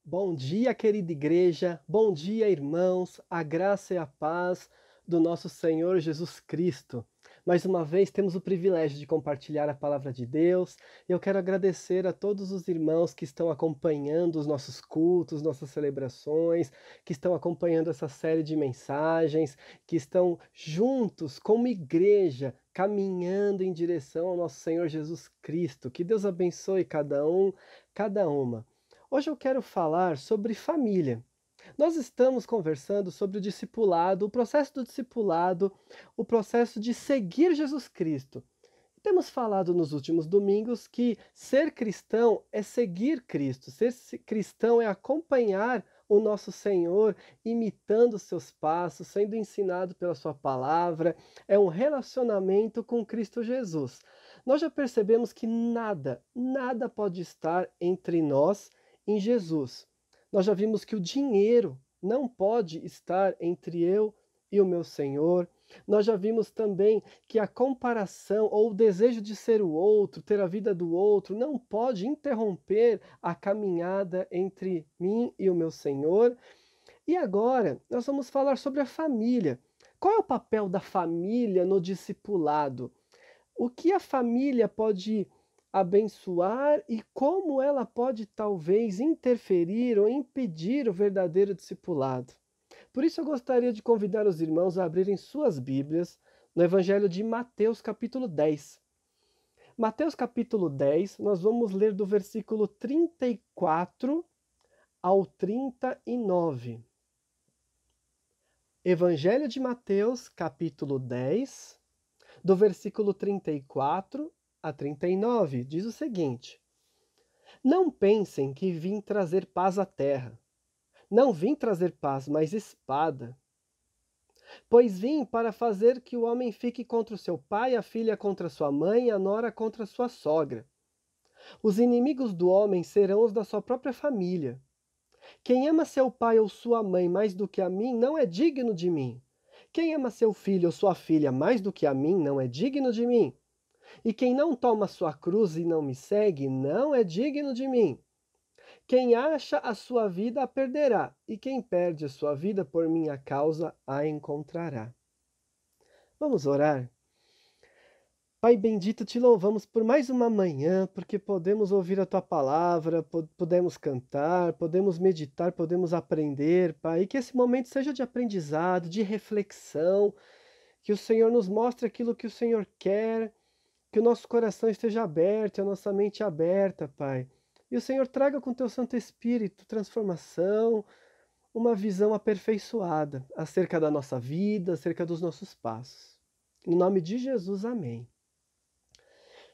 Bom dia, querida igreja. Bom dia, irmãos. A graça e a paz do nosso Senhor Jesus Cristo. Mais uma vez temos o privilégio de compartilhar a palavra de Deus. Eu quero agradecer a todos os irmãos que estão acompanhando os nossos cultos, nossas celebrações, que estão acompanhando essa série de mensagens, que estão juntos como igreja, caminhando em direção ao nosso Senhor Jesus Cristo. Que Deus abençoe cada um, cada uma. Hoje eu quero falar sobre família. Nós estamos conversando sobre o discipulado, o processo do discipulado, o processo de seguir Jesus Cristo. Temos falado nos últimos domingos que ser cristão é seguir Cristo, cristão é acompanhar o nosso Senhor, imitando os seus passos, sendo ensinado pela sua palavra, é um relacionamento com Cristo Jesus. Nós já percebemos que nada pode estar entre nós em Jesus. Nós já vimos que o dinheiro não pode estar entre eu e o meu Senhor. Nós já vimos também que a comparação ou o desejo de ser o outro, ter a vida do outro, não pode interromper a caminhada entre mim e o meu Senhor. E agora nós vamos falar sobre a família. Qual é o papel da família no discipulado? O que a família pode abençoar e como ela pode talvez interferir ou impedir o verdadeiro discipulado? Por isso eu gostaria de convidar os irmãos a abrirem suas Bíblias no Evangelho de Mateus, capítulo 10. Mateus, capítulo 10, nós vamos ler do versículo 34 ao 39. Evangelho de Mateus, capítulo 10, do versículo 34 a 39, diz o seguinte: Não pensem que vim trazer paz à terra. Não vim trazer paz, mas espada. Pois vim para fazer que o homem fique contra o seu pai, a filha contra sua mãe, a nora contra sua sogra. Os inimigos do homem serão os da sua própria família. Quem ama seu pai ou sua mãe mais do que a mim não é digno de mim. Quem ama seu filho ou sua filha mais do que a mim não é digno de mim. E quem não toma sua cruz e não me segue não é digno de mim. Quem acha a sua vida a perderá, e quem perde a sua vida por minha causa a encontrará. Vamos orar? Pai bendito, te louvamos por mais uma manhã, porque podemos ouvir a tua palavra, podemos cantar, podemos meditar, podemos aprender, Pai, e que esse momento seja de aprendizado, de reflexão, que o Senhor nos mostre aquilo que o Senhor quer, que o nosso coração esteja aberto, a nossa mente aberta, Pai. E o Senhor traga com teu Santo Espírito transformação, uma visão aperfeiçoada acerca da nossa vida, acerca dos nossos passos. Em nome de Jesus, amém.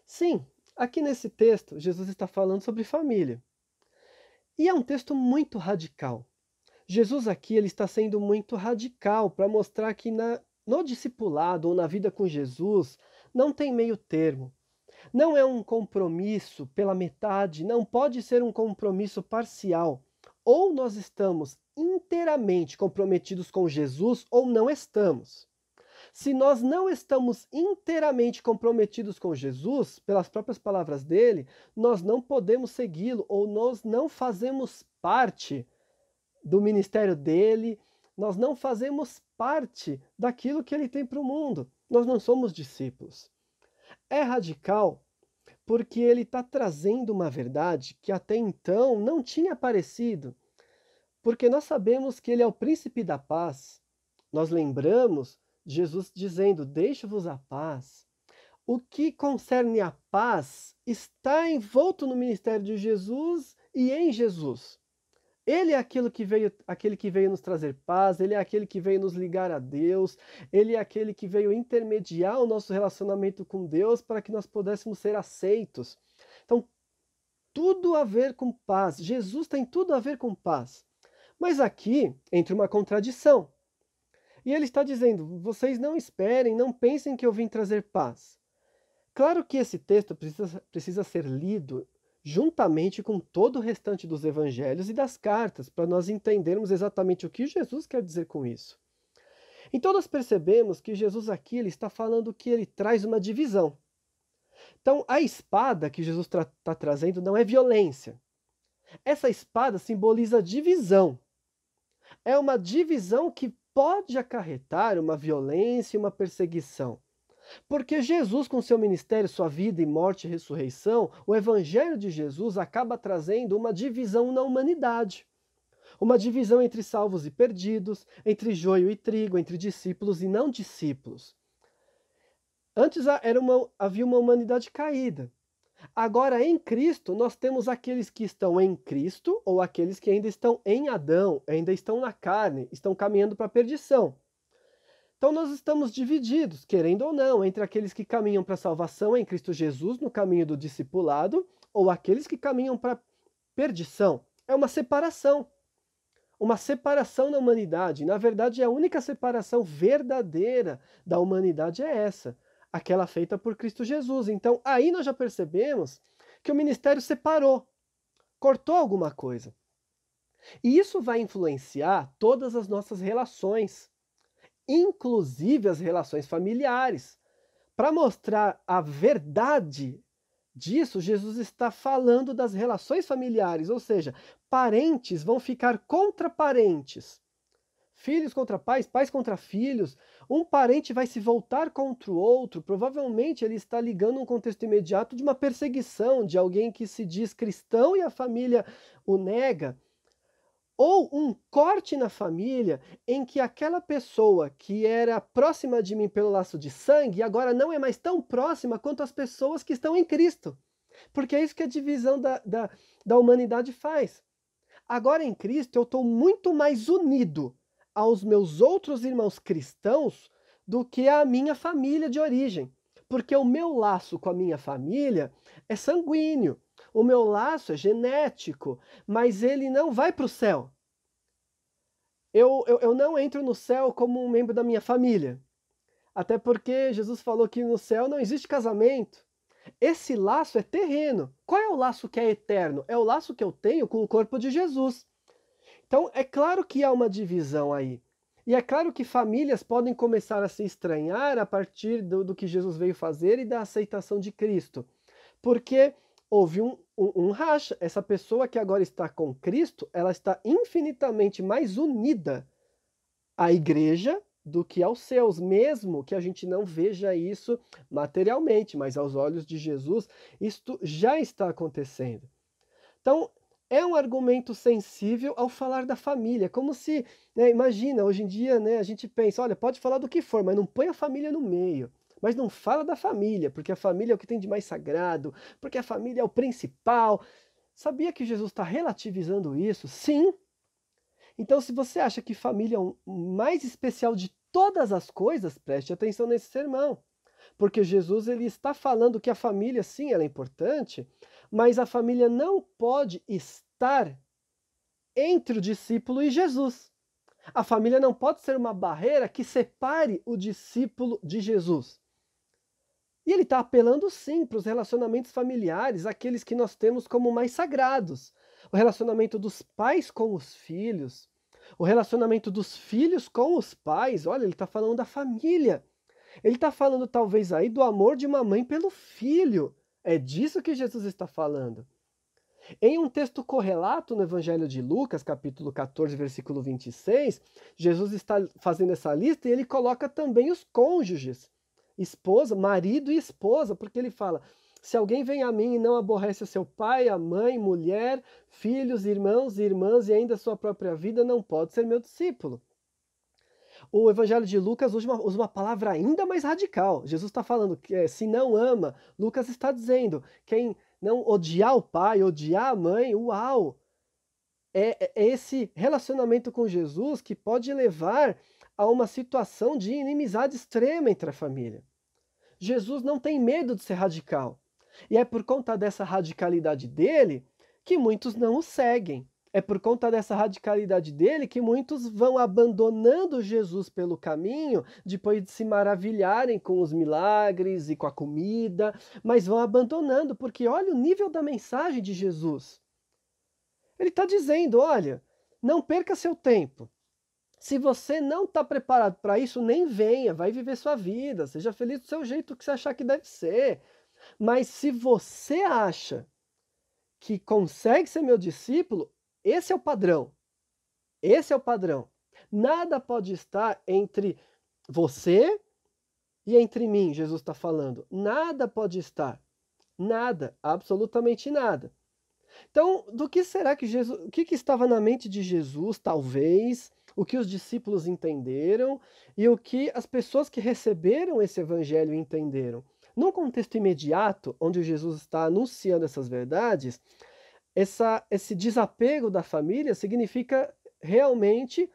Sim, aqui nesse texto, Jesus está falando sobre família. E é um texto muito radical. Jesus aqui ele está sendo muito radical para mostrar que no discipulado ou na vida com Jesus não tem meio termo. Não é um compromisso pela metade, não pode ser um compromisso parcial. Ou nós estamos inteiramente comprometidos com Jesus ou não estamos. Se nós não estamos inteiramente comprometidos com Jesus, pelas próprias palavras dele, nós não podemos segui-lo ou nós não fazemos parte do ministério dele, nós não fazemos parte daquilo que ele tem para o mundo. Nós não somos discípulos. É radical porque ele está trazendo uma verdade que até então não tinha aparecido. Porque nós sabemos que ele é o príncipe da paz. Nós lembramos Jesus dizendo: Deixo-vos a paz. O que concerne a paz está envolto no ministério de Jesus e em Jesus. Ele é aquele que veio nos trazer paz, ele é aquele que veio nos ligar a Deus, ele é aquele que veio intermediar o nosso relacionamento com Deus para que nós pudéssemos ser aceitos. Então, tudo a ver com paz. Jesus tem tudo a ver com paz. Mas aqui entra uma contradição. E ele está dizendo: vocês não esperem, não pensem que eu vim trazer paz. Claro que esse texto precisa ser lido juntamente com todo o restante dos evangelhos e das cartas, para nós entendermos exatamente o que Jesus quer dizer com isso. Então nós percebemos que Jesus aqui ele está falando que ele traz uma divisão. Então a espada que Jesus está trazendo não é violência. Essa espada simboliza divisão. É uma divisão que pode acarretar uma violência e uma perseguição. Porque Jesus, com seu ministério, sua vida e morte e ressurreição, o evangelho de Jesus acaba trazendo uma divisão na humanidade. Uma divisão entre salvos e perdidos, entre joio e trigo, entre discípulos e não discípulos. Antes havia uma humanidade caída. Agora, em Cristo, nós temos aqueles que estão em Cristo ou aqueles que ainda estão em Adão, ainda estão na carne, estão caminhando para a perdição. Então nós estamos divididos, querendo ou não, entre aqueles que caminham para a salvação em Cristo Jesus, no caminho do discipulado, ou aqueles que caminham para a perdição. É uma separação. Uma separação na humanidade. Na verdade, a única separação verdadeira da humanidade é essa, aquela feita por Cristo Jesus. Então, aí nós já percebemos que o ministério separou, cortou alguma coisa. E isso vai influenciar todas as nossas relações, inclusive as relações familiares. Para mostrar a verdade disso, Jesus está falando das relações familiares, ou seja, parentes vão ficar contra parentes. Filhos contra pais, pais contra filhos. Um parente vai se voltar contra o outro. Provavelmente ele está ligando um contexto imediato de uma perseguição, de alguém que se diz cristão e a família o nega. Ou um corte na família em que aquela pessoa que era próxima de mim pelo laço de sangue, agora não é mais tão próxima quanto as pessoas que estão em Cristo. Porque é isso que a divisão da humanidade faz. Agora em Cristo eu estou muito mais unido aos meus outros irmãos cristãos do que à minha família de origem. Porque o meu laço com a minha família é sanguíneo. O meu laço é genético, mas ele não vai para o céu. Eu não entro no céu como um membro da minha família. Até porque Jesus falou que no céu não existe casamento. Esse laço é terreno. Qual é o laço que é eterno? É o laço que eu tenho com o corpo de Jesus. Então, é claro que há uma divisão aí. E é claro que famílias podem começar a se estranhar a partir do que Jesus veio fazer e da aceitação de Cristo. Porque houve um racha. Essa pessoa que agora está com Cristo, ela está infinitamente mais unida à igreja do que aos seus, mesmo que a gente não veja isso materialmente, mas aos olhos de Jesus, isto já está acontecendo. Então, é um argumento sensível ao falar da família, como se, né, imagina, hoje em dia, né, a gente pensa, olha, pode falar do que for, mas não põe a família no meio. Mas não fala da família, porque a família é o que tem de mais sagrado, porque a família é o principal. Sabia que Jesus está relativizando isso? Sim. Então, se você acha que família é o mais especial de todas as coisas, preste atenção nesse sermão. Porque Jesus ele está falando que a família, sim, ela é importante, mas a família não pode estar entre o discípulo e Jesus. A família não pode ser uma barreira que separe o discípulo de Jesus. E ele está apelando sim para os relacionamentos familiares, aqueles que nós temos como mais sagrados. O relacionamento dos pais com os filhos, o relacionamento dos filhos com os pais. Olha, ele está falando da família. Ele está falando talvez aí do amor de uma mãe pelo filho. É disso que Jesus está falando. Em um texto correlato no Evangelho de Lucas, capítulo 14, versículo 26, Jesus está fazendo essa lista e ele coloca também os cônjuges. Esposa, marido e esposa, porque ele fala, se alguém vem a mim e não aborrece o seu pai, a mãe, mulher, filhos, irmãos e irmãs e ainda a sua própria vida, não pode ser meu discípulo. O Evangelho de Lucas usa uma palavra ainda mais radical. Jesus está falando que se não ama, Lucas está dizendo, quem não odiar o pai, odiar a mãe, uau! É esse relacionamento com Jesus que pode levar a uma situação de inimizade extrema entre a família. Jesus não tem medo de ser radical. E é por conta dessa radicalidade dele que muitos não o seguem. É por conta dessa radicalidade dele que muitos vão abandonando Jesus pelo caminho, depois de se maravilharem com os milagres e com a comida, mas vão abandonando, porque olha o nível da mensagem de Jesus. Ele está dizendo, olha, não perca seu tempo. Se você não está preparado para isso, nem venha, vai viver sua vida, seja feliz do seu jeito que você achar que deve ser. Mas se você acha que consegue ser meu discípulo, esse é o padrão. Esse é o padrão. Nada pode estar entre você e entre mim, Jesus está falando. Nada pode estar. Nada, absolutamente nada. Então, do que será que Jesus, o que estava na mente de Jesus, talvez, o que os discípulos entenderam e o que as pessoas que receberam esse evangelho entenderam? Num contexto imediato, onde Jesus está anunciando essas verdades, esse desapego da família significa realmente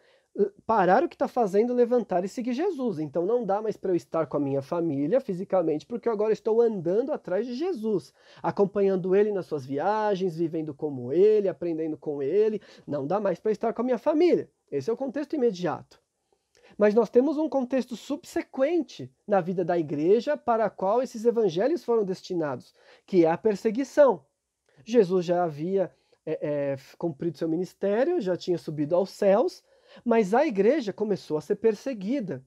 parar o que está fazendo, levantar e seguir Jesus. Então não dá mais para eu estar com a minha família fisicamente, porque eu agora estou andando atrás de Jesus, acompanhando ele nas suas viagens, vivendo como ele, aprendendo com ele. Não dá mais para estar com a minha família. Esse é o contexto imediato. Mas nós temos um contexto subsequente na vida da igreja para a qual esses evangelhos foram destinados, que é a perseguição. Jesus já havia cumprido seu ministério, já tinha subido aos céus, mas a igreja começou a ser perseguida.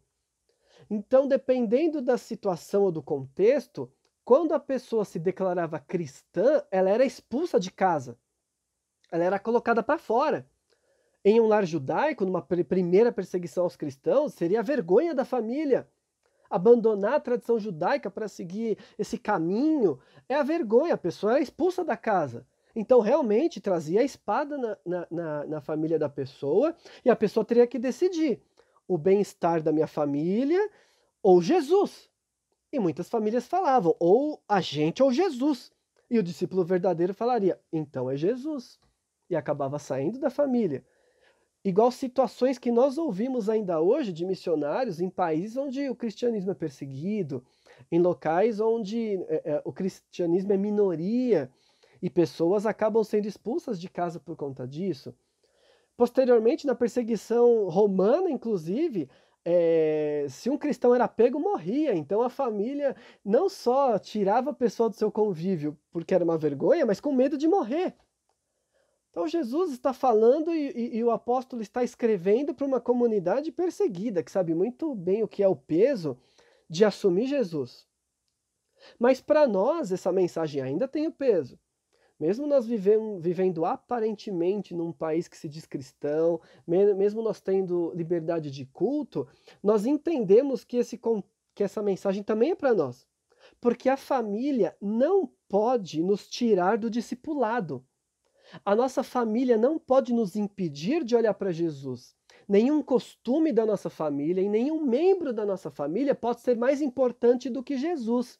Então, dependendo da situação ou do contexto, quando a pessoa se declarava cristã, ela era expulsa de casa. Ela era colocada para fora. Em um lar judaico, numa primeira perseguição aos cristãos, seria a vergonha da família. Abandonar a tradição judaica para seguir esse caminho é a vergonha, a pessoa era expulsa da casa. Então, realmente, trazia a espada na família da pessoa e a pessoa teria que decidir o bem-estar da minha família ou Jesus. E muitas famílias falavam, ou a gente ou Jesus. E o discípulo verdadeiro falaria, então é Jesus. E acabava saindo da família. Igual situações que nós ouvimos ainda hoje de missionários em países onde o cristianismo é perseguido, em locais onde o cristianismo é minoria e pessoas acabam sendo expulsas de casa por conta disso. Posteriormente, na perseguição romana, inclusive, se um cristão era pego, morria. Então a família não só tirava a pessoa do seu convívio porque era uma vergonha, mas com medo de morrer. Então Jesus está falando e o apóstolo está escrevendo para uma comunidade perseguida, que sabe muito bem o que é o peso de assumir Jesus. Mas para nós essa mensagem ainda tem o peso. Mesmo nós vivendo aparentemente num país que se diz cristão, mesmo nós tendo liberdade de culto, nós entendemos que essa mensagem também é para nós. Porque a família não pode nos tirar do discipulado. A nossa família não pode nos impedir de olhar para Jesus. Nenhum costume da nossa família e nenhum membro da nossa família pode ser mais importante do que Jesus.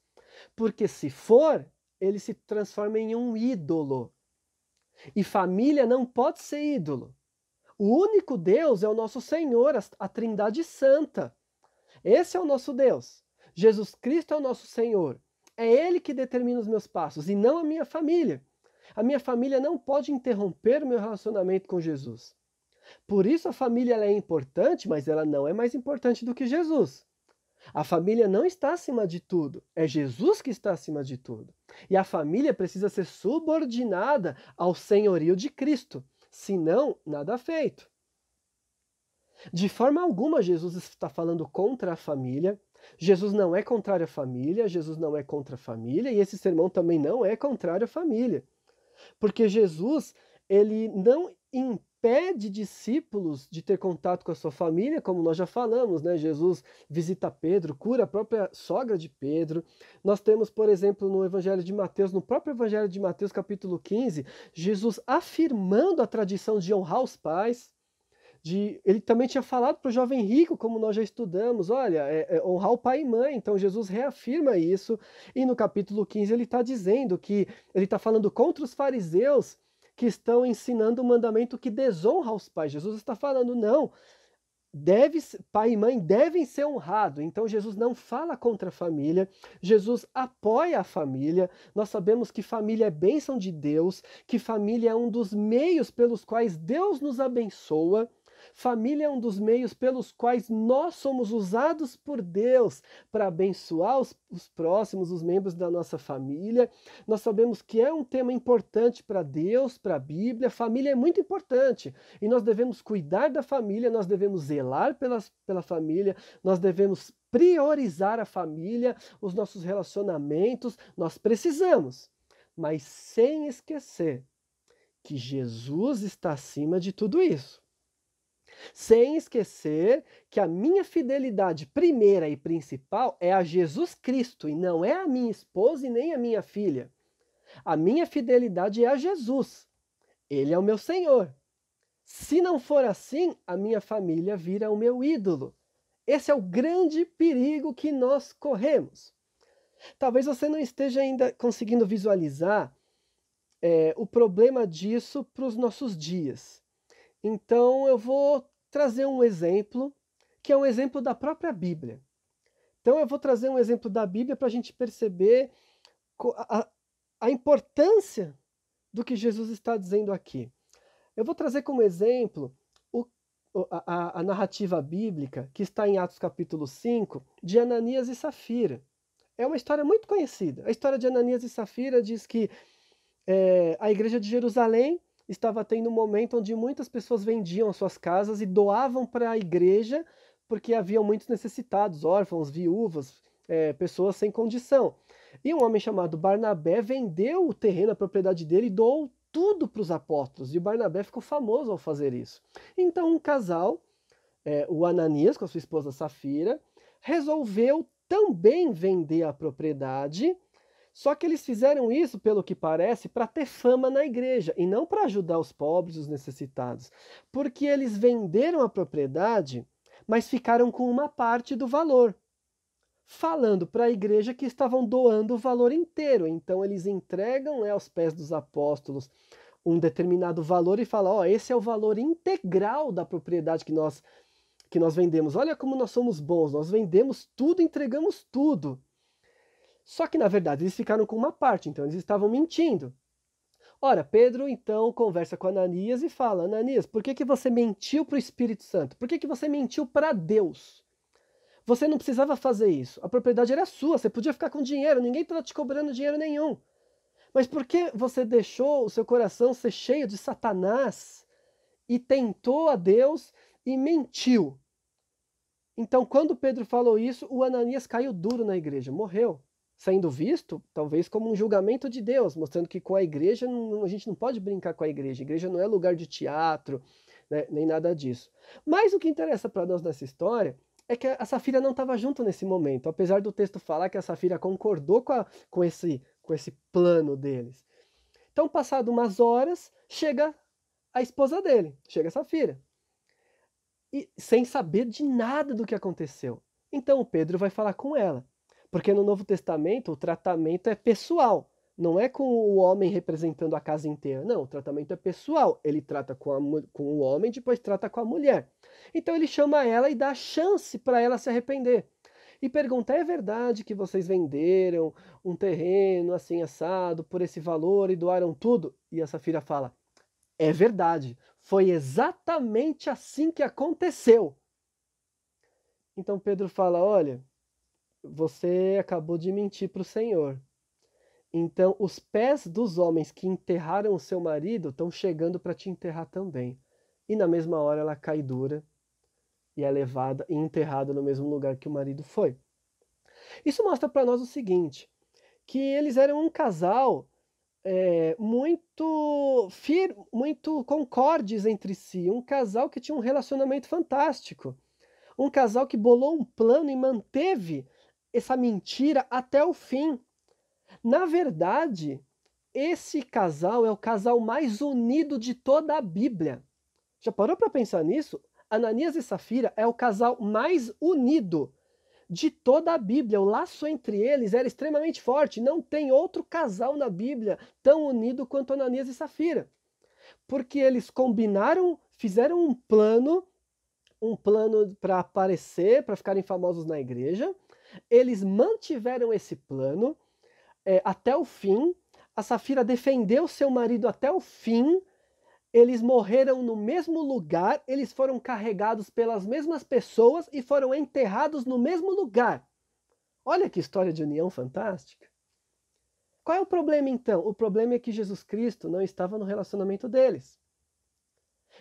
Porque se for, ele se transforma em um ídolo. E família não pode ser ídolo. O único Deus é o nosso Senhor, a Trindade Santa. Esse é o nosso Deus. Jesus Cristo é o nosso Senhor. É Ele que determina os meus passos e não a minha família. A minha família não pode interromper o meu relacionamento com Jesus. Por isso a família ela é importante, mas ela não é mais importante do que Jesus. A família não está acima de tudo, é Jesus que está acima de tudo. E a família precisa ser subordinada ao senhorio de Cristo, senão nada feito. De forma alguma Jesus está falando contra a família, Jesus não é contrário à família, Jesus não é contra a família, e esse sermão também não é contrário à família. Porque Jesus, ele não impede discípulos de ter contato com a sua família, como nós já falamos, né? Jesus visita Pedro, cura a própria sogra de Pedro. Nós temos, por exemplo, no Evangelho de Mateus, no próprio Evangelho de Mateus, capítulo 15, Jesus afirmando a tradição de honrar os pais. Ele também tinha falado para o jovem rico, como nós já estudamos, olha, honrar o pai e mãe. Então Jesus reafirma isso, e no capítulo 15 ele está dizendo que ele está falando contra os fariseus que estão ensinando um mandamento que desonra os pais. Jesus está falando, não, pai e mãe devem ser honrados. Então Jesus não fala contra a família, Jesus apoia a família. Nós sabemos que família é bênção de Deus, que família é um dos meios pelos quais Deus nos abençoa. Família é um dos meios pelos quais nós somos usados por Deus para abençoar os próximos, os membros da nossa família. Nós sabemos que é um tema importante para Deus, para a Bíblia. Família é muito importante e nós devemos cuidar da família, nós devemos zelar pela família, nós devemos priorizar a família, os nossos relacionamentos. Nós precisamos. mas sem esquecer que Jesus está acima de tudo isso. Sem esquecer que a minha fidelidade primeira e principal é a Jesus Cristo, e não é a minha esposa e nem a minha filha. A minha fidelidade é a Jesus. Ele é o meu Senhor. Se não for assim, a minha família vira o meu ídolo. Esse é o grande perigo que nós corremos. Talvez você não esteja ainda conseguindo visualizar o problema disso para os nossos dias. Então eu vou trazer um exemplo, que é um exemplo da própria Bíblia. Então eu vou trazer um exemplo da Bíblia para a gente perceber a importância do que Jesus está dizendo aqui. Eu vou trazer como exemplo a narrativa bíblica que está em Atos capítulo 5, de Ananias e Safira. É uma história muito conhecida. A história de Ananias e Safira diz que a igreja de Jerusalém estava tendo um momento onde muitas pessoas vendiam as suas casas e doavam para a igreja, porque haviam muitos necessitados, órfãos, viúvas, pessoas sem condição. E um homem chamado Barnabé vendeu o terreno, a propriedade dele, e doou tudo para os apóstolos. E o Barnabé ficou famoso ao fazer isso. Então um casal, o Ananias com a sua esposa Safira, resolveu também vender a propriedade. Só que eles fizeram isso, pelo que parece, para ter fama na igreja e não para ajudar os pobres, os necessitados. Porque eles venderam a propriedade, mas ficaram com uma parte do valor, falando para a igreja que estavam doando o valor inteiro. Então eles entregam aos pés dos apóstolos um determinado valor e falam: ó, esse é o valor integral da propriedade que nós vendemos. Olha como nós somos bons, nós vendemos tudo, entregamos tudo. Só que, na verdade, eles ficaram com uma parte, então eles estavam mentindo. Ora, Pedro, então, conversa com Ananias e fala: Ananias, por que você mentiu para o Espírito Santo? Por que você mentiu para Deus? Você não precisava fazer isso. A propriedade era sua, você podia ficar com dinheiro, ninguém estava te cobrando dinheiro nenhum. Mas por que você deixou o seu coração ser cheio de Satanás e tentou a Deus e mentiu? Então, quando Pedro falou isso, o Ananias caiu duro na igreja, morreu. Sendo visto, talvez, como um julgamento de Deus, mostrando que com a igreja, a gente não pode brincar com a igreja. A igreja não é lugar de teatro, né, nem nada disso. Mas o que interessa para nós nessa história é que a Safira não estava junto nesse momento, apesar do texto falar que a Safira concordou com esse plano deles. Então, passado umas horas, chega a esposa dele, chega a Safira, e sem saber de nada do que aconteceu. Então, o Pedro vai falar com ela. Porque no Novo Testamento o tratamento é pessoal, não é com o homem representando a casa inteira, não, o tratamento é pessoal, ele trata com o homem, depois trata com a mulher. Então ele chama ela e dá chance para ela se arrepender. E pergunta: é verdade que vocês venderam um terreno assim assado por esse valor e doaram tudo? E a Safira fala: é verdade, foi exatamente assim que aconteceu. Então Pedro fala: olha, você acabou de mentir para o Senhor. Então, os pés dos homens que enterraram o seu marido estão chegando para te enterrar também. E na mesma hora ela cai dura e é levada e enterrada no mesmo lugar que o marido foi. Isso mostra para nós o seguinte, que eles eram um casal muito concordes entre si, um casal que tinha um relacionamento fantástico, um casal que bolou um plano e manteve essa mentira até o fim. Na verdade, esse casal é o casal mais unido de toda a Bíblia. Já parou para pensar nisso? Ananias e Safira é o casal mais unido de toda a Bíblia. O laço entre eles era extremamente forte. Não tem outro casal na Bíblia tão unido quanto Ananias e Safira. Porque eles combinaram, fizeram um plano para aparecer, para ficarem famosos na igreja. Eles mantiveram esse plano até o fim. A Safira defendeu seu marido até o fim. Eles morreram no mesmo lugar, eles foram carregados pelas mesmas pessoas e foram enterrados no mesmo lugar. Olha que história de união fantástica. Qual é o problema então? O problema é que Jesus Cristo não estava no relacionamento deles.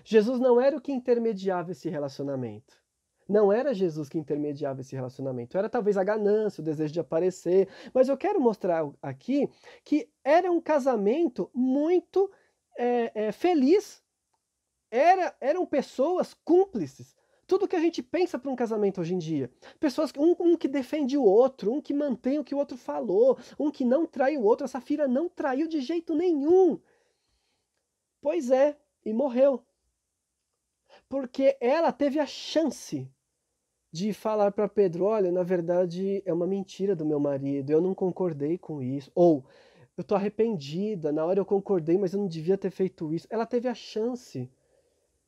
Jesus não era o que intermediava esse relacionamento. Não era Jesus que intermediava esse relacionamento, era talvez a ganância, o desejo de aparecer, mas eu quero mostrar aqui que era um casamento muito feliz, eram pessoas cúmplices. Tudo que a gente pensa para um casamento hoje em dia. Pessoas, um que defende o outro, um que mantém o que o outro falou, um que não trai o outro. A Safira não traiu de jeito nenhum. Pois é, e morreu. Porque ela teve a chance de falar para Pedro: olha, na verdade é uma mentira do meu marido, eu não concordei com isso. Ou, eu estou arrependida, na hora eu concordei, mas eu não devia ter feito isso. Ela teve a chance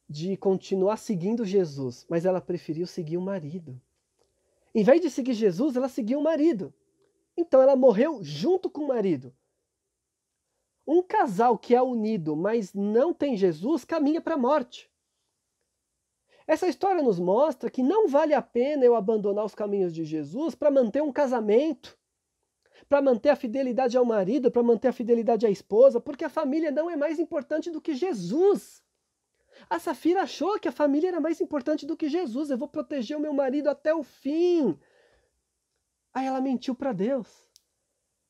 de continuar seguindo Jesus, mas ela preferiu seguir o marido. Em vez de seguir Jesus, ela seguiu o marido. Então ela morreu junto com o marido. Um casal que é unido, mas não tem Jesus, caminha para a morte. Essa história nos mostra que não vale a pena eu abandonar os caminhos de Jesus para manter um casamento, para manter a fidelidade ao marido, para manter a fidelidade à esposa, porque a família não é mais importante do que Jesus. A Safira achou que a família era mais importante do que Jesus. Eu vou proteger o meu marido até o fim. Aí ela mentiu para Deus.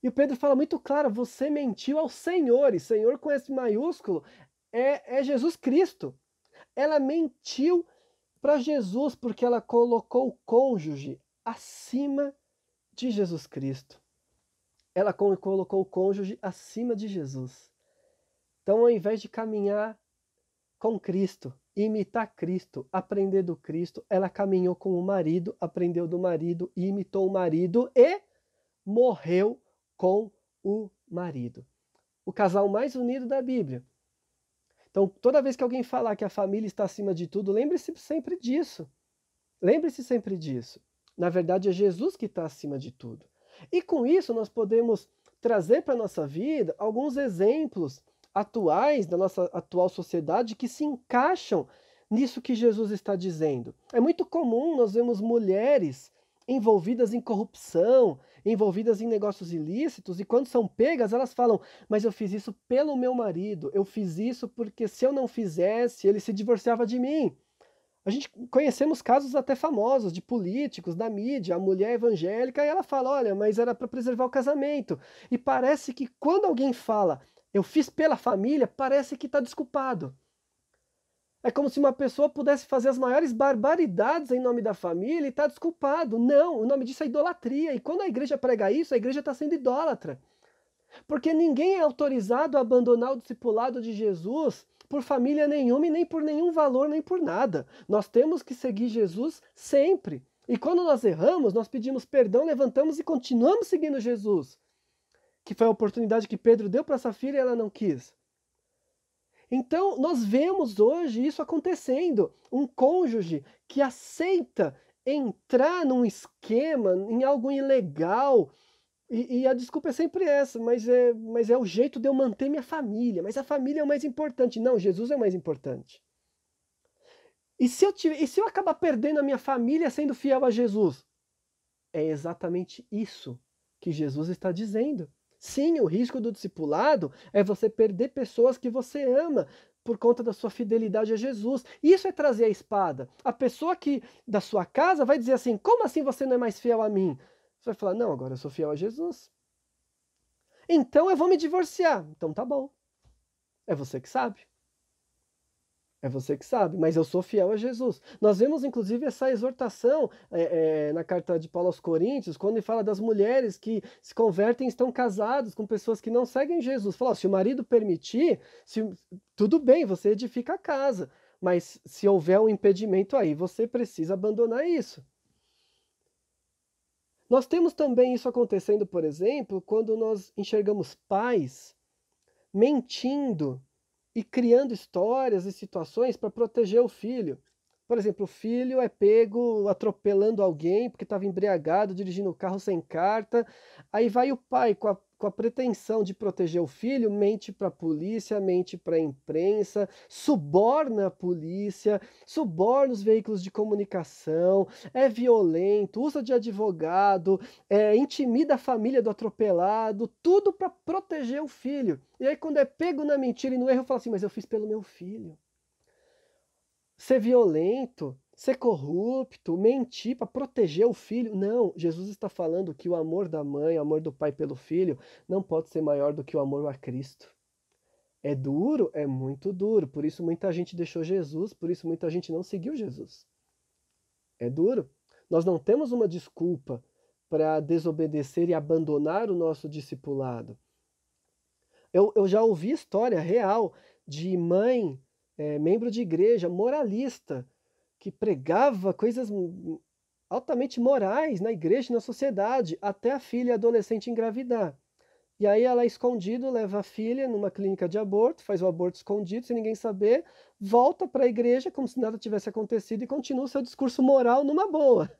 E o Pedro fala muito claro: você mentiu ao Senhor. E Senhor com S maiúsculo é Jesus Cristo. Ela mentiu para Jesus porque ela colocou o cônjuge acima de Jesus Cristo. Ela colocou o cônjuge acima de Jesus. Então, ao invés de caminhar com Cristo, imitar Cristo, aprender do Cristo, ela caminhou com o marido, aprendeu do marido, imitou o marido e morreu com o marido. O casal mais unido da Bíblia. Então, toda vez que alguém falar que a família está acima de tudo, lembre-se sempre disso. Lembre-se sempre disso. Na verdade, é Jesus que está acima de tudo. E com isso, nós podemos trazer para a nossa vida alguns exemplos atuais da nossa atual sociedade que se encaixam nisso que Jesus está dizendo. É muito comum nós vemos mulheres envolvidas em corrupção, envolvidas em negócios ilícitos, e quando são pegas, elas falam: mas eu fiz isso pelo meu marido, eu fiz isso porque se eu não fizesse, ele se divorciava de mim. A gente conhecemos casos até famosos de políticos, da mídia, a mulher evangélica, e ela fala: olha, mas era para preservar o casamento. E parece que quando alguém fala: eu fiz pela família, parece que está desculpado. É como se uma pessoa pudesse fazer as maiores barbaridades em nome da família e está desculpado. Não, o nome disso é idolatria. E quando a igreja prega isso, a igreja está sendo idólatra. Porque ninguém é autorizado a abandonar o discipulado de Jesus por família nenhuma e nem por nenhum valor, nem por nada. Nós temos que seguir Jesus sempre. E quando nós erramos, nós pedimos perdão, levantamos e continuamos seguindo Jesus. Que foi a oportunidade que Pedro deu para Safira e ela não quis. Então, nós vemos hoje isso acontecendo. Um cônjuge que aceita entrar num esquema, em algo ilegal. E a desculpa é sempre essa: mas é o jeito de eu manter minha família. Mas a família é o mais importante. Não, Jesus é o mais importante. E se eu acabar perdendo a minha família sendo fiel a Jesus? É exatamente isso que Jesus está dizendo. Sim, o risco do discipulado é você perder pessoas que você ama por conta da sua fidelidade a Jesus. Isso é trazer a espada. A pessoa que da sua casa vai dizer assim: como assim você não é mais fiel a mim? Você vai falar: não, agora eu sou fiel a Jesus. Então eu vou me divorciar. Então tá bom. É você que sabe. É você que sabe, mas eu sou fiel a Jesus. Nós vemos, inclusive, essa exortação na carta de Paulo aos Coríntios, quando ele fala das mulheres que se convertem e estão casadas com pessoas que não seguem Jesus. Fala: se o marido permitir, tudo bem, você edifica a casa, mas se houver um impedimento aí, você precisa abandonar isso. Nós temos também isso acontecendo, por exemplo, quando nós enxergamos pais mentindo e criando histórias e situações para proteger o filho. Por exemplo, o filho é pego atropelando alguém porque estava embriagado, dirigindo o carro sem carta. Aí vai o pai com a pretensão de proteger o filho, mente para a polícia, mente para a imprensa, suborna a polícia, suborna os veículos de comunicação, é violento, usa de advogado, intimida a família do atropelado, tudo para proteger o filho. E aí, quando é pego na mentira e no erro, fala assim: mas eu fiz pelo meu filho. Ser violento ser corrupto, mentir para proteger o filho. Não, Jesus está falando que o amor da mãe, o amor do pai pelo filho, não pode ser maior do que o amor a Cristo. É duro? É muito duro. Por isso muita gente deixou Jesus, por isso muita gente não seguiu Jesus. É duro. Nós não temos uma desculpa para desobedecer e abandonar o nosso discipulado. Eu já ouvi história real de mãe, membro de igreja, moralista, que pregava coisas altamente morais na igreja e na sociedade, até a filha adolescente engravidar. E aí ela, escondido, leva a filha numa clínica de aborto, faz o aborto escondido, sem ninguém saber, volta para a igreja como se nada tivesse acontecido e continua o seu discurso moral numa boa.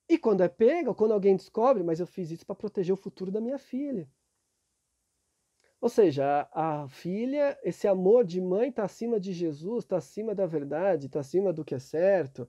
E quando é pega, ou quando alguém descobre, mas eu fiz isso para proteger o futuro da minha filha. Ou seja, a filha, esse amor de mãe está acima de Jesus, está acima da verdade, está acima do que é certo.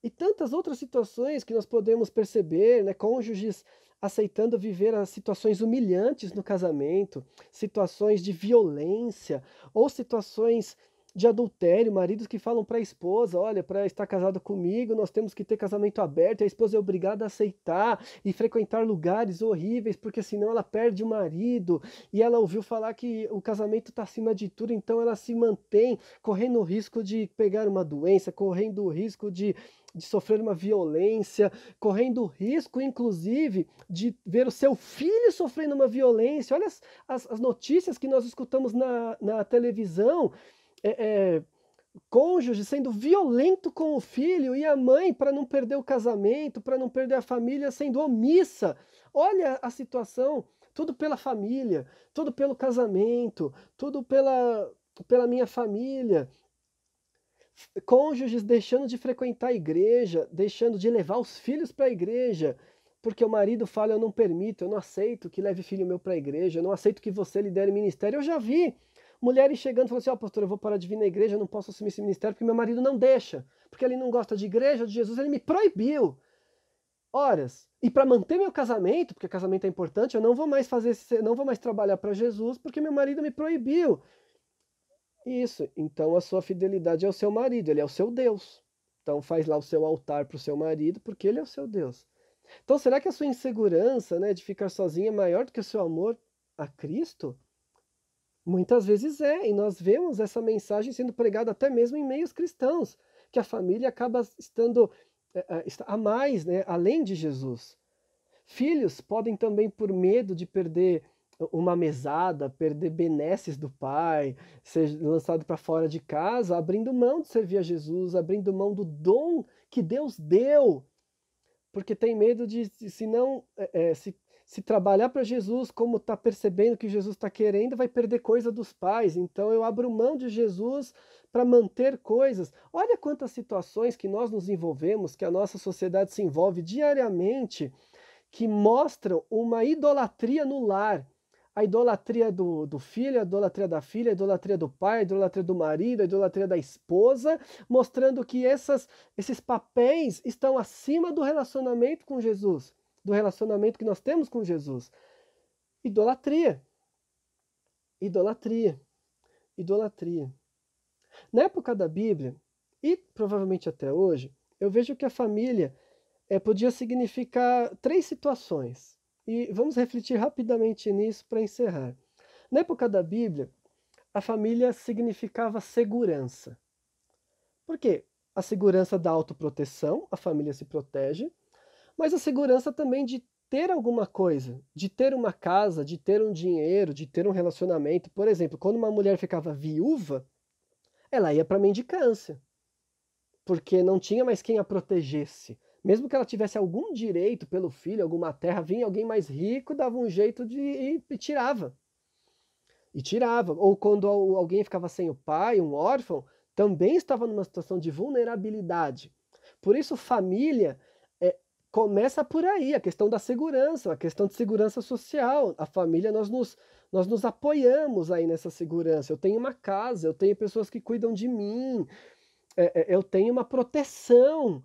E tantas outras situações que nós podemos perceber, né? Cônjuges aceitando viver as situações humilhantes no casamento, situações de violência, ou situações de adultério, maridos que falam para a esposa: olha, para estar casado comigo, nós temos que ter casamento aberto, e a esposa é obrigada a aceitar e frequentar lugares horríveis, porque senão ela perde o marido, e ela ouviu falar que o casamento está acima de tudo, então ela se mantém, correndo o risco de pegar uma doença, correndo o risco de sofrer uma violência, correndo o risco, inclusive, de ver o seu filho sofrendo uma violência. Olha as notícias que nós escutamos na televisão, cônjuge sendo violento com o filho e a mãe, para não perder o casamento, para não perder a família, sendo omissa. Olha a situação, tudo pela família, tudo pelo casamento, tudo pela minha família. Cônjuges deixando de frequentar a igreja, deixando de levar os filhos para a igreja, porque o marido fala: eu não permito, eu não aceito que leve filho meu para a igreja, eu não aceito que você lidere ministério. Eu já vi mulheres chegando e falando assim: ó, pastor, eu vou parar de vir na igreja, eu não posso assumir esse ministério porque meu marido não deixa, porque ele não gosta de igreja, de Jesus, ele me proibiu. Horas. E para manter meu casamento, porque casamento é importante, eu não vou mais não vou mais trabalhar para Jesus porque meu marido me proibiu. Isso, então a sua fidelidade é o seu marido, ele é o seu Deus. Então faz lá o seu altar para o seu marido, porque ele é o seu Deus. Então será que a sua insegurança, né, de ficar sozinha é maior do que o seu amor a Cristo? Muitas vezes é, e nós vemos essa mensagem sendo pregada até mesmo em meios cristãos, que a família acaba estando a mais, né, além de Jesus. Filhos podem também, por medo de perder uma mesada, perder benesses do pai, ser lançado para fora de casa, abrindo mão de servir a Jesus, abrindo mão do dom que Deus deu, porque tem medo de, se não, se trabalhar para Jesus, como está percebendo que Jesus está querendo, vai perder coisa dos pais. Então eu abro mão de Jesus para manter coisas. Olha quantas situações que nós nos envolvemos, que a nossa sociedade se envolve diariamente, que mostram uma idolatria no lar. A idolatria do filho, a idolatria da filha, a idolatria do pai, a idolatria do marido, a idolatria da esposa, mostrando que esses papéis estão acima do relacionamento com Jesus, do relacionamento que nós temos com Jesus. Idolatria. Idolatria. Idolatria. Na época da Bíblia, e provavelmente até hoje, eu vejo que a família podia significar 3 situações. E vamos refletir rapidamente nisso para encerrar. Na época da Bíblia, a família significava segurança. Por quê? A segurança da autoproteção, a família se protege, mas a segurança também de ter alguma coisa, de ter uma casa, de ter um dinheiro, de ter um relacionamento. Por exemplo, quando uma mulher ficava viúva, ela ia para a mendicância, porque não tinha mais quem a protegesse. Mesmo que ela tivesse algum direito pelo filho, alguma terra, vinha alguém mais rico, dava um jeito e tirava. E tirava. Ou quando alguém ficava sem o pai, um órfão, também estava numa situação de vulnerabilidade. Por isso, família começa por aí, a questão da segurança, a questão de segurança social. A família, nós nos apoiamos aí nessa segurança. Eu tenho uma casa, eu tenho pessoas que cuidam de mim, eu tenho uma proteção.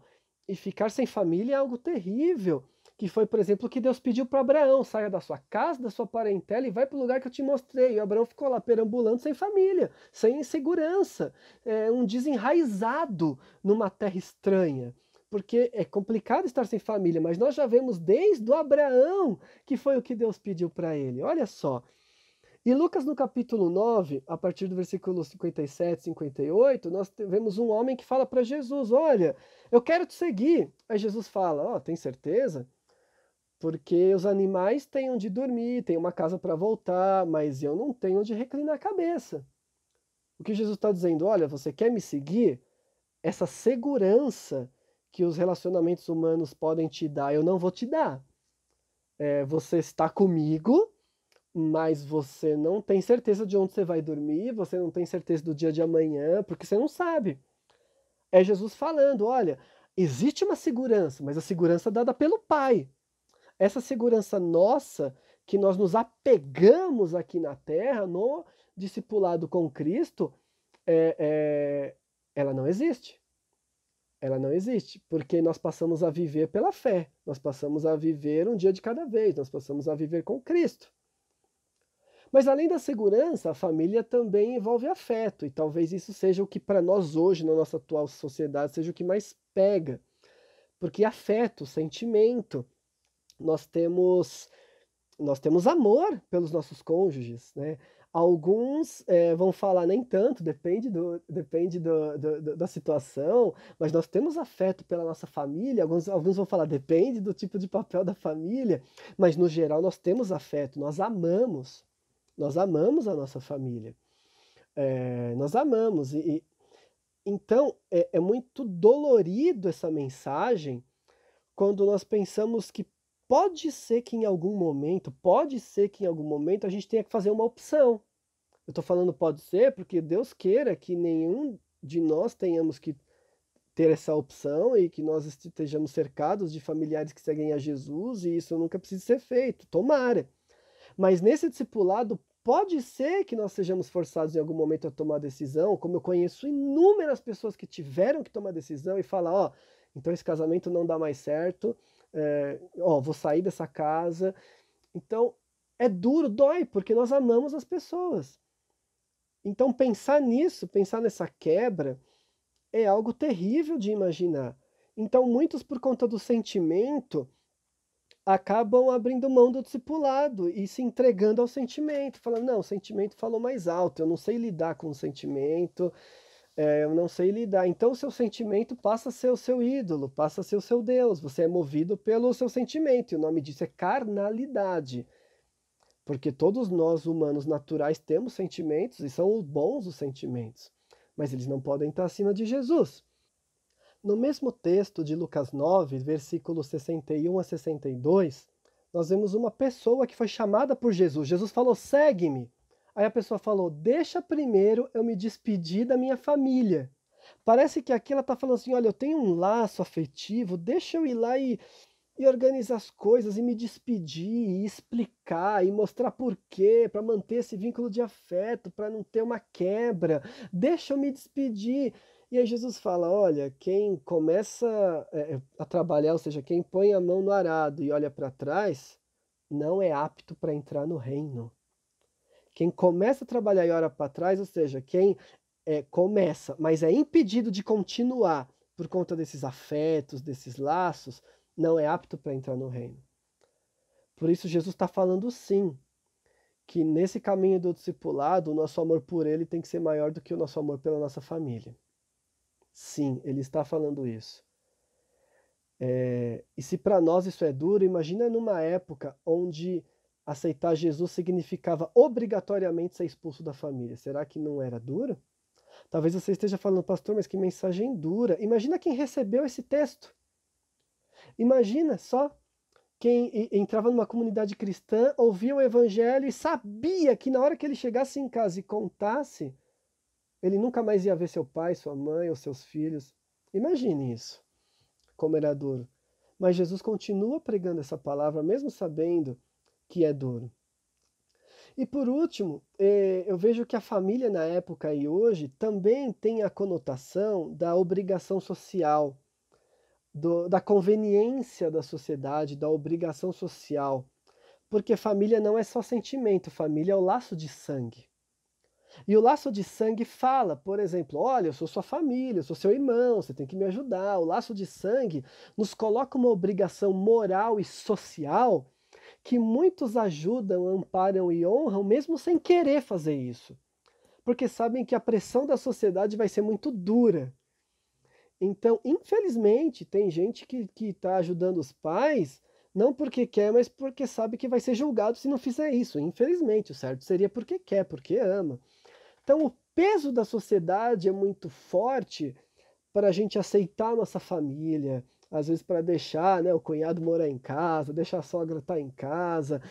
E ficar sem família é algo terrível. que foi, por exemplo, o que Deus pediu para Abraão: saia da sua casa, da sua parentela e vai para o lugar que eu te mostrei. E Abraão ficou lá perambulando sem família, sem segurança, um desenraizado numa terra estranha. Porque é complicado estar sem família, mas nós já vemos desde o Abraão que foi o que Deus pediu para ele. Olha só. E Lucas, no capítulo 9, a partir do versículo 57, 58, nós vemos um homem que fala para Jesus: olha, eu quero te seguir. Aí Jesus fala: ó, tem certeza? Porque os animais têm onde dormir, têm uma casa para voltar, mas eu não tenho onde reclinar a cabeça. O que Jesus está dizendo: olha, você quer me seguir? Essa segurança que os relacionamentos humanos podem te dar, eu não vou te dar. Você está comigo, mas você não tem certeza de onde você vai dormir, você não tem certeza do dia de amanhã, porque você não sabe. É Jesus falando: olha, existe uma segurança, mas a segurança dada pelo Pai. Essa segurança nossa, que nós nos apegamos aqui na Terra, no discipulado com Cristo, ela não existe. Ela não existe, porque nós passamos a viver pela fé, nós passamos a viver um dia de cada vez, nós passamos a viver com Cristo. Mas além da segurança, a família também envolve afeto, e talvez isso seja o que para nós hoje, na nossa atual sociedade, seja o que mais pega. Porque afeto, sentimento, nós temos amor pelos nossos cônjuges, né? Alguns vão falar nem tanto, depende da situação, mas nós temos afeto pela nossa família, alguns vão falar depende do tipo de papel da família, mas no geral nós temos afeto, nós amamos a nossa família, nós amamos, então é muito dolorido essa mensagem quando nós pensamos que pode ser que em algum momento a gente tenha que fazer uma opção. Eu estou falando pode ser porque Deus queira que nenhum de nós tenhamos que ter essa opção e que nós estejamos cercados de familiares que seguem a Jesus e isso nunca precisa ser feito, tomara. Mas nesse discipulado pode ser que nós sejamos forçados em algum momento a tomar decisão, como eu conheço inúmeras pessoas que tiveram que tomar decisão e falar: ó, então esse casamento não dá mais certo, vou sair dessa casa. Então é duro, dói, porque nós amamos as pessoas. Então pensar nisso, pensar nessa quebra, é algo terrível de imaginar. Então muitos, por conta do sentimento, acabam abrindo mão do discipulado e se entregando ao sentimento, falando: não, o sentimento falou mais alto, eu não sei lidar com o sentimento, eu não sei lidar. Então o seu sentimento passa a ser o seu ídolo, passa a ser o seu Deus, você é movido pelo seu sentimento, e o nome disso é carnalidade. Porque todos nós humanos naturais temos sentimentos, e são bons os sentimentos, mas eles não podem estar acima de Jesus. No mesmo texto de Lucas 9, versículos 61 a 62, nós vemos uma pessoa que foi chamada por Jesus. Jesus falou: segue-me. Aí a pessoa falou: deixa primeiro eu me despedir da minha família. Parece que aqui ela está falando assim: olha, eu tenho um laço afetivo, deixa eu ir lá e organizar as coisas e me despedir, e explicar, e mostrar por quê, para manter esse vínculo de afeto, para não ter uma quebra. Deixa eu me despedir. E aí Jesus fala: olha, quem começa a trabalhar, ou seja, quem põe a mão no arado e olha para trás, não é apto para entrar no reino. Quem começa a trabalhar e olha para trás, ou seja, quem começa, mas é impedido de continuar por conta desses afetos, desses laços, não é apto para entrar no reino. Por isso Jesus está falando sim, que nesse caminho do discipulado, o nosso amor por ele tem que ser maior do que o nosso amor pela nossa família. Sim, ele está falando isso. E se para nós isso é duro, imagina numa época onde aceitar Jesus significava obrigatoriamente ser expulso da família. Será que não era duro? Talvez você esteja falando: pastor, mas que mensagem dura. Imagina quem recebeu esse texto. Imagina só quem entrava numa comunidade cristã, ouvia o evangelho e sabia que na hora que ele chegasse em casa e contasse, ele nunca mais ia ver seu pai, sua mãe ou seus filhos. Imagine isso, como era duro. Mas Jesus continua pregando essa palavra, mesmo sabendo que é duro. E por último, eu vejo que a família na época e hoje também tem a conotação da obrigação social, da conveniência da sociedade, da obrigação social. Porque família não é só sentimento, família é o laço de sangue. E o laço de sangue fala, por exemplo, olha, eu sou sua família, eu sou seu irmão, você tem que me ajudar. O laço de sangue nos coloca uma obrigação moral e social que muitos ajudam, amparam e honram, mesmo sem querer fazer isso. Porque sabem que a pressão da sociedade vai ser muito dura. Então, infelizmente, tem gente que está ajudando os pais, não porque quer, mas porque sabe que vai ser julgado se não fizer isso. Infelizmente, o certo seria porque quer, porque ama. Então, o peso da sociedade é muito forte para a gente aceitar a nossa família, às vezes para deixar, né, o cunhado morar em casa, deixar a sogra estar em casa.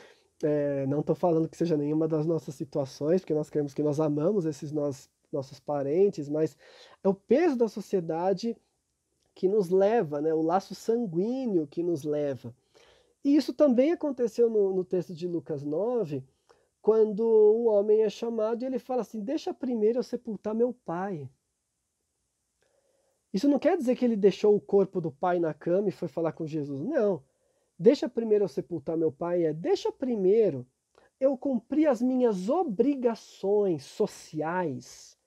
Não estou falando que seja nenhuma das nossas situações, porque nós queremos que nós amamos esses nossos parentes, mas é o peso da sociedade que nos leva, né, o laço sanguíneo que nos leva. E isso também aconteceu no texto de Lucas 9, quando um homem é chamado e ele fala assim: deixa primeiro eu sepultar meu pai. Isso não quer dizer que ele deixou o corpo do pai na cama e foi falar com Jesus. Não. Deixa primeiro eu sepultar meu pai, deixa primeiro eu cumprir as minhas obrigações sociais.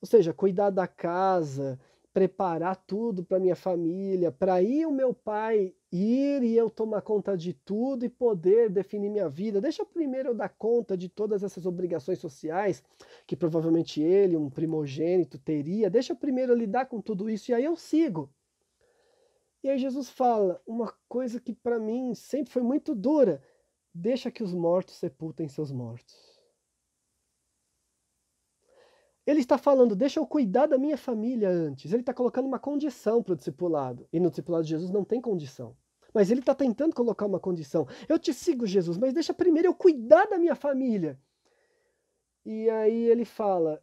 Ou seja, cuidar da casa, preparar tudo para minha família, para ir o meu pai ir e eu tomar conta de tudo e poder definir minha vida. Deixa primeiro eu dar conta de todas essas obrigações sociais que provavelmente ele, um primogênito, teria. Deixa primeiro eu lidar com tudo isso e aí eu sigo. E aí Jesus fala uma coisa que para mim sempre foi muito dura: deixa que os mortos sepultem seus mortos. Ele está falando, deixa eu cuidar da minha família antes. Ele está colocando uma condição para o discipulado. E no discipulado de Jesus não tem condição. Mas ele está tentando colocar uma condição. Eu te sigo, Jesus, mas deixa primeiro eu cuidar da minha família. E aí ele fala,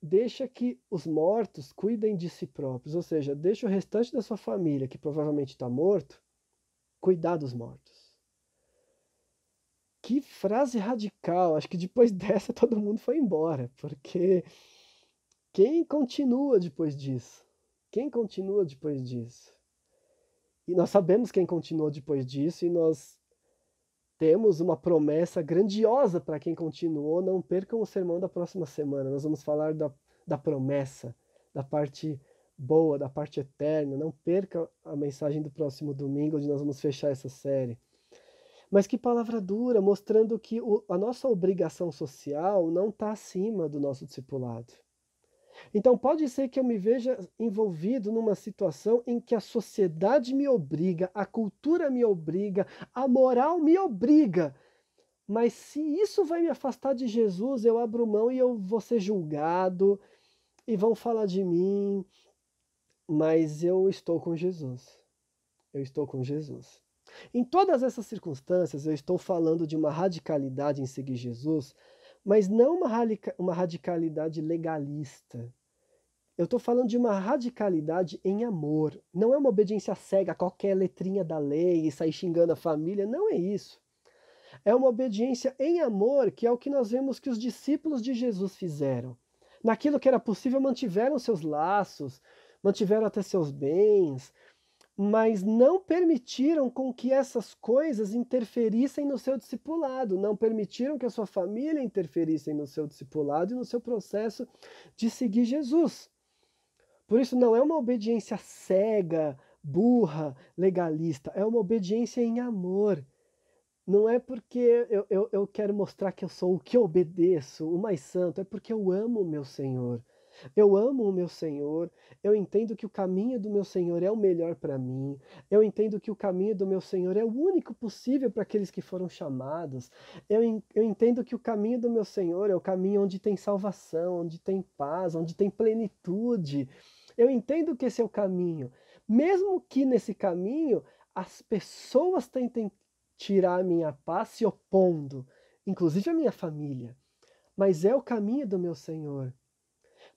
deixa que os mortos cuidem de si próprios. Ou seja, deixa o restante da sua família, que provavelmente está morto, cuidar dos mortos. Que frase radical. Acho que depois dessa todo mundo foi embora. Porque quem continua depois disso? Quem continua depois disso? E nós sabemos quem continua depois disso e nós temos uma promessa grandiosa para quem continuou. Não percam o sermão da próxima semana. Nós vamos falar da promessa, da parte boa, da parte eterna. Não perca a mensagem do próximo domingo, onde nós vamos fechar essa série. Mas que palavra dura, mostrando que a nossa obrigação social não está acima do nosso discipulado. Então pode ser que eu me veja envolvido numa situação em que a sociedade me obriga, a cultura me obriga, a moral me obriga. Mas se isso vai me afastar de Jesus, eu abro mão e eu vou ser julgado e vão falar de mim. Mas eu estou com Jesus. Eu estou com Jesus. Em todas essas circunstâncias, eu estou falando de uma radicalidade em seguir Jesus, mas não uma radicalidade legalista. Eu estou falando de uma radicalidade em amor. Não é uma obediência cega a qualquer letrinha da lei e sair xingando a família. Não é isso. É uma obediência em amor, que é o que nós vemos que os discípulos de Jesus fizeram. Naquilo que era possível, mantiveram seus laços, mantiveram até seus bens, mas não permitiram com que essas coisas interferissem no seu discipulado, não permitiram que a sua família interferissem no seu discipulado e no seu processo de seguir Jesus. Por isso não é uma obediência cega, burra, legalista, é uma obediência em amor. Não é porque eu quero mostrar que eu sou o que obedeço, o mais santo, é porque eu amo o meu Senhor. Eu amo o meu Senhor, eu entendo que o caminho do meu Senhor é o melhor para mim, eu entendo que o caminho do meu Senhor é o único possível para aqueles que foram chamados, eu entendo que o caminho do meu Senhor é o caminho onde tem salvação, onde tem paz, onde tem plenitude. Eu entendo que esse é o caminho, mesmo que nesse caminho as pessoas tentem tirar a minha paz se opondo, inclusive a minha família, mas é o caminho do meu Senhor.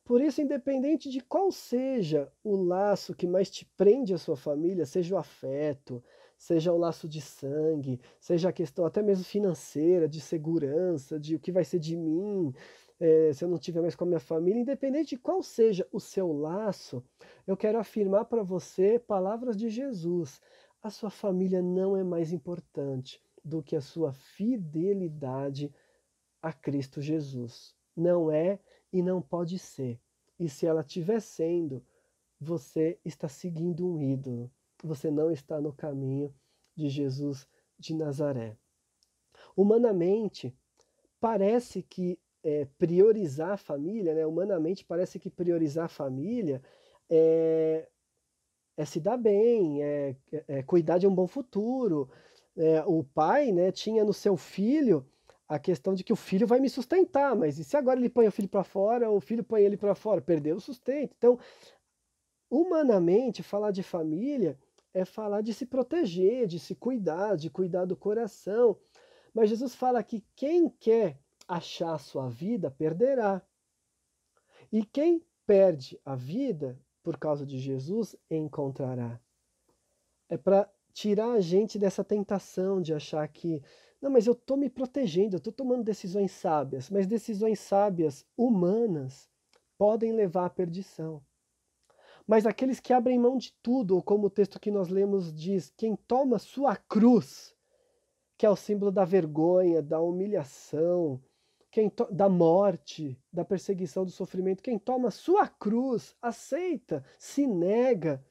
Por isso, independente de qual seja o laço que mais te prende à sua família, seja o afeto, seja o laço de sangue, seja a questão até mesmo financeira, de segurança, de o que vai ser de mim, se eu não estiver mais com a minha família, independente de qual seja o seu laço, eu quero afirmar para você palavras de Jesus. A sua família não é mais importante do que a sua fidelidade a Cristo Jesus. Não é e não pode ser. E se ela estiver sendo, você está seguindo um ídolo. Você não está no caminho de Jesus de Nazaré. Humanamente, parece que priorizar a família, né? Humanamente, parece que priorizar a família é, é se dar bem, é cuidar de um bom futuro. O pai, né, tinha no seu filho a questão de que o filho vai me sustentar, mas e se agora ele põe o filho para fora, ou o filho põe ele para fora? Perdeu o sustento. Então, humanamente, falar de família é falar de se proteger, de se cuidar, de cuidar do coração. Mas Jesus fala que quem quer achar a sua vida, perderá. E quem perde a vida por causa de Jesus, encontrará. É para tirar a gente dessa tentação de achar que, não, mas eu estou me protegendo, eu estou tomando decisões sábias, mas decisões sábias humanas podem levar à perdição. Mas aqueles que abrem mão de tudo, ou como o texto que nós lemos diz, quem toma sua cruz, que é o símbolo da vergonha, da humilhação, da morte, da perseguição, do sofrimento, quem toma sua cruz, aceita, se nega,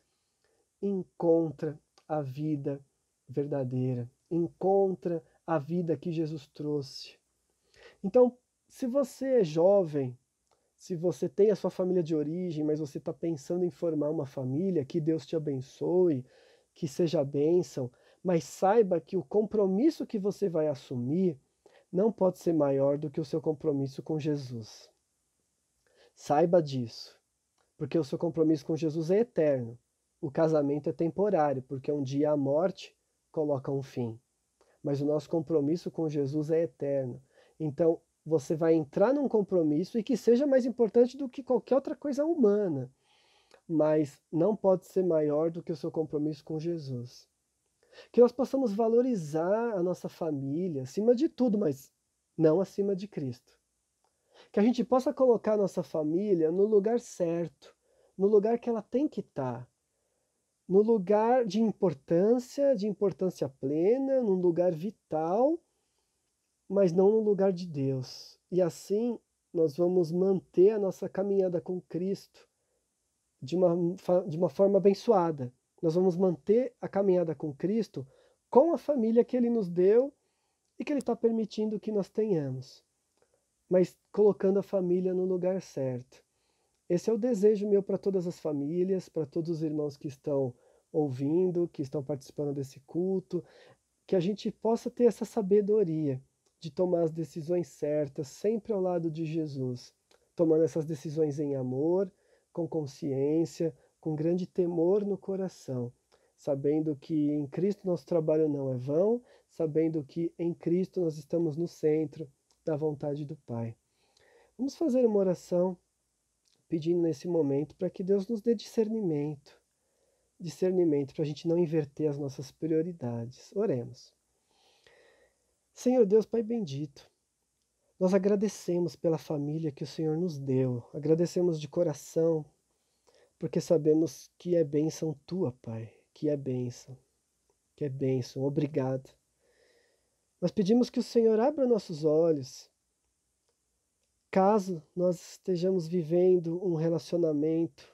encontra a vida verdadeira, encontra a vida que Jesus trouxe. Então, se você é jovem, se você tem a sua família de origem, mas você está pensando em formar uma família, que Deus te abençoe, que seja bênção, mas saiba que o compromisso que você vai assumir não pode ser maior do que o seu compromisso com Jesus. Saiba disso, porque o seu compromisso com Jesus é eterno. O casamento é temporário, porque um dia a morte coloca um fim. Mas o nosso compromisso com Jesus é eterno. Então, você vai entrar num compromisso e que seja mais importante do que qualquer outra coisa humana, mas não pode ser maior do que o seu compromisso com Jesus. Que nós possamos valorizar a nossa família acima de tudo, mas não acima de Cristo. Que a gente possa colocar a nossa família no lugar certo, no lugar que ela tem que estar, no lugar de importância plena, num lugar vital, mas não no lugar de Deus. E assim nós vamos manter a nossa caminhada com Cristo de uma forma abençoada. Nós vamos manter a caminhada com Cristo com a família que Ele nos deu e que Ele está permitindo que nós tenhamos, mas colocando a família no lugar certo. Esse é o desejo meu para todas as famílias, para todos os irmãos que estão ouvindo, que estão participando desse culto, que a gente possa ter essa sabedoria de tomar as decisões certas, sempre ao lado de Jesus, tomando essas decisões em amor, com consciência, com grande temor no coração, sabendo que em Cristo nosso trabalho não é vão, sabendo que em Cristo nós estamos no centro da vontade do Pai. Vamos fazer uma oração pedindo nesse momento para que Deus nos dê discernimento para a gente não inverter as nossas prioridades. Oremos. Senhor Deus, Pai bendito, nós agradecemos pela família que o Senhor nos deu, agradecemos de coração, porque sabemos que é bênção tua, Pai, que é bênção, obrigado. Nós pedimos que o Senhor abra nossos olhos, caso nós estejamos vivendo um relacionamento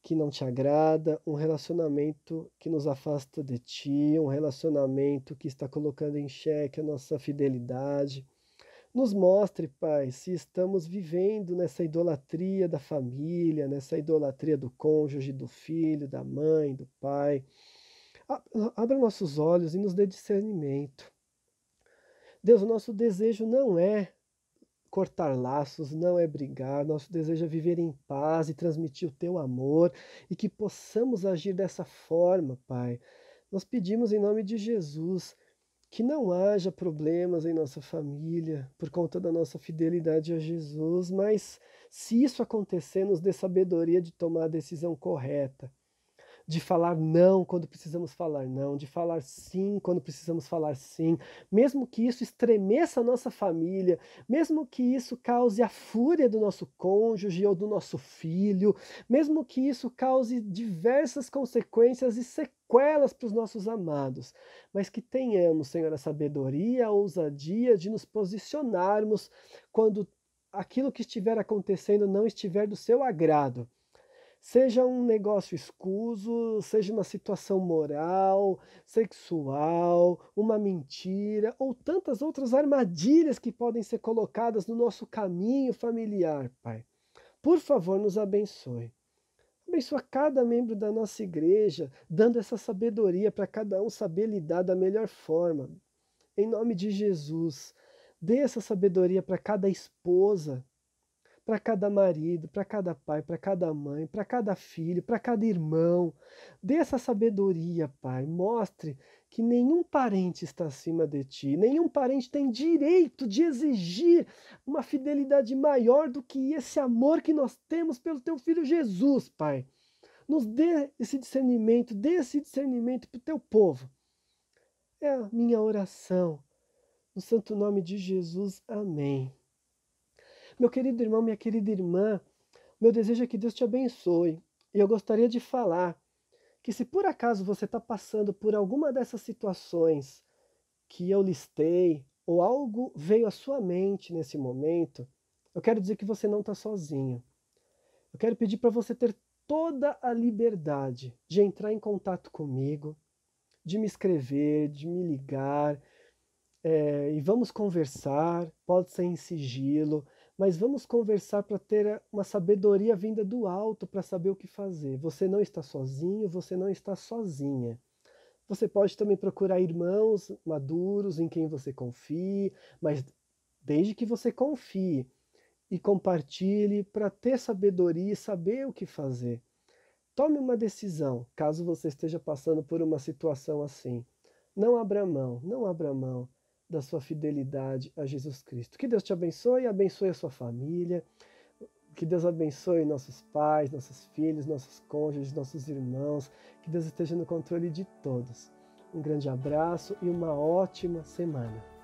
que não te agrada, um relacionamento que nos afasta de ti, um relacionamento que está colocando em xeque a nossa fidelidade. Nos mostre, Pai, se estamos vivendo nessa idolatria da família, nessa idolatria do cônjuge, do filho, da mãe, do pai. Abra nossos olhos e nos dê discernimento. Deus, o nosso desejo não é cortar laços, não é brigar, nosso desejo é viver em paz e transmitir o teu amor e que possamos agir dessa forma, Pai. Nós pedimos em nome de Jesus que não haja problemas em nossa família por conta da nossa fidelidade a Jesus, mas se isso acontecer, nos dê sabedoria de tomar a decisão correta. de falar não quando precisamos falar não, de falar sim quando precisamos falar sim, mesmo que isso estremeça a nossa família, mesmo que isso cause a fúria do nosso cônjuge ou do nosso filho, mesmo que isso cause diversas consequências e sequelas para os nossos amados, mas que tenhamos, Senhor, a sabedoria, a ousadia de nos posicionarmos quando aquilo que estiver acontecendo não estiver do seu agrado. Seja um negócio escuso, seja uma situação moral, sexual, uma mentira ou tantas outras armadilhas que podem ser colocadas no nosso caminho familiar, Pai. Por favor, nos abençoe. Abençoa cada membro da nossa igreja, dando essa sabedoria para cada um saber lidar da melhor forma. Em nome de Jesus, dê essa sabedoria para cada esposa, para cada marido, para cada pai, para cada mãe, para cada filho, para cada irmão. Dê essa sabedoria, Pai. Mostre que nenhum parente está acima de ti, nenhum parente tem direito de exigir uma fidelidade maior do que esse amor que nós temos pelo teu filho Jesus, Pai. Nos dê esse discernimento para o teu povo. É a minha oração. No santo nome de Jesus, amém. Meu querido irmão, minha querida irmã, meu desejo é que Deus te abençoe. E eu gostaria de falar que se por acaso você está passando por alguma dessas situações que eu listei, ou algo veio à sua mente nesse momento, eu quero dizer que você não está sozinho. Eu quero pedir para você ter toda a liberdade de entrar em contato comigo, de me escrever, de me ligar, e vamos conversar, pode ser em sigilo, mas vamos conversar para ter uma sabedoria vinda do alto para saber o que fazer. Você não está sozinho, você não está sozinha. Você pode também procurar irmãos maduros em quem você confie, mas desde que você confie e compartilhe para ter sabedoria e saber o que fazer. Tome uma decisão, caso você esteja passando por uma situação assim. Não abra mão, não abra mão da sua fidelidade a Jesus Cristo. Que Deus te abençoe e abençoe a sua família. Que Deus abençoe nossos pais, nossos filhos, nossos cônjuges, nossos irmãos. Que Deus esteja no controle de todos. Um grande abraço e uma ótima semana.